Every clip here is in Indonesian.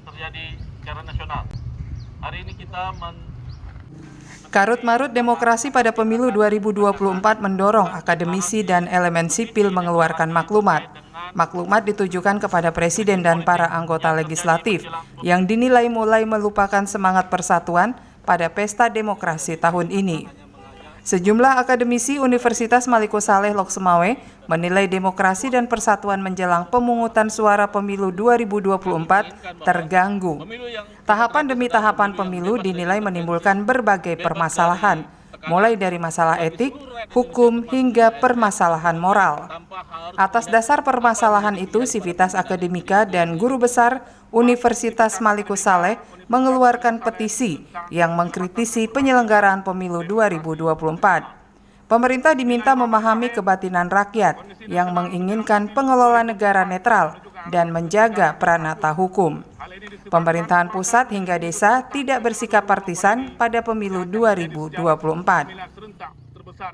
terjadi secara nasional. Hari ini kita Karut-marut demokrasi pada pemilu 2024 mendorong akademisi dan elemen sipil mengeluarkan maklumat. Maklumat ditujukan kepada presiden dan para anggota legislatif yang dinilai mulai melupakan semangat persatuan pada pesta demokrasi tahun ini. Sejumlah akademisi Universitas Maliku Saleh Loksemawe menilai demokrasi dan persatuan menjelang pemungutan suara pemilu 2024 terganggu. Tahapan demi tahapan pemilu dinilai menimbulkan berbagai permasalahan, mulai dari masalah etik, hukum, hingga permasalahan moral. Atas dasar permasalahan itu, Sivitas Akademika dan guru besar Universitas Maliku Saleh mengeluarkan petisi yang mengkritisi penyelenggaraan pemilu 2024. Pemerintah diminta memahami kebatinan rakyat yang menginginkan pengelola negara netral dan menjaga pranata hukum. Pemerintahan pusat hingga desa tidak bersikap partisan pada pemilu 2024.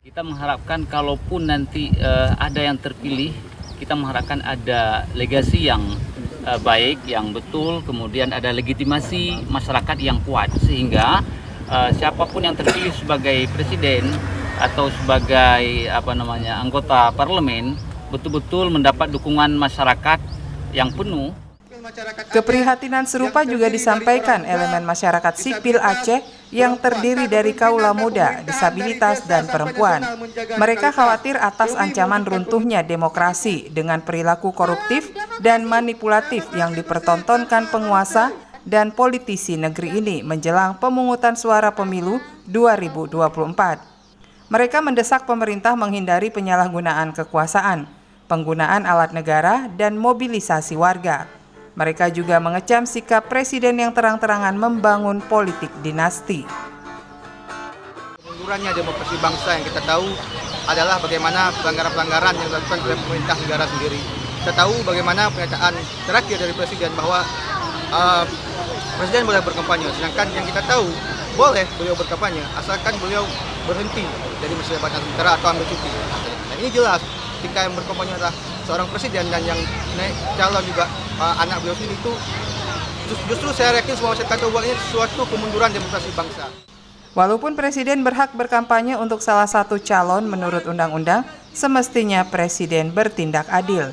Kita mengharapkan kalaupun nanti ada yang terpilih, kita mengharapkan ada legasi yang baik, yang betul, kemudian ada legitimasi masyarakat yang kuat, sehingga siapapun yang terpilih sebagai presiden atau sebagai anggota parlemen betul-betul mendapat dukungan masyarakat yang penuh. Keprihatinan serupa juga disampaikan elemen masyarakat sipil Aceh yang terdiri dari kaula muda, disabilitas, dan perempuan. Mereka khawatir atas ancaman runtuhnya demokrasi dengan perilaku koruptif dan manipulatif yang dipertontonkan penguasa dan politisi negeri ini menjelang pemungutan suara pemilu 2024. Mereka mendesak pemerintah menghindari penyalahgunaan kekuasaan, penggunaan alat negara, dan mobilisasi warga. Mereka juga mengecam sikap presiden yang terang-terangan membangun politik dinasti. Kemundurannya demokrasi bangsa yang kita tahu adalah bagaimana pelanggaran-pelanggaran yang dilakukan oleh pemerintah negara sendiri. Kita tahu bagaimana pernyataan terakhir dari presiden bahwa presiden boleh berkampanye, sedangkan yang kita tahu boleh beliau berkampanye asalkan beliau berhenti dari masa jabatan sementara atau ambil cuti. Nah, ini jelas ketika yang berkampanye adalah seorang presiden dan yang naik calon juga anak beliau sendiri, itu justru saya yakin semua masyarakat tahu ini suatu kemunduran demokrasi bangsa. Walaupun presiden berhak berkampanye untuk salah satu calon menurut undang-undang, semestinya presiden bertindak adil.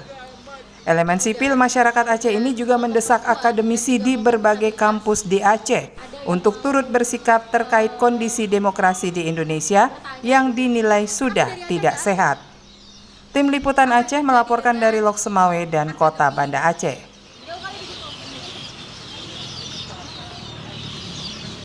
Elemen sipil masyarakat Aceh ini juga mendesak akademisi di berbagai kampus di Aceh untuk turut bersikap terkait kondisi demokrasi di Indonesia yang dinilai sudah tidak sehat. Tim Liputan Aceh melaporkan dari Loksemawe dan Kota Banda Aceh.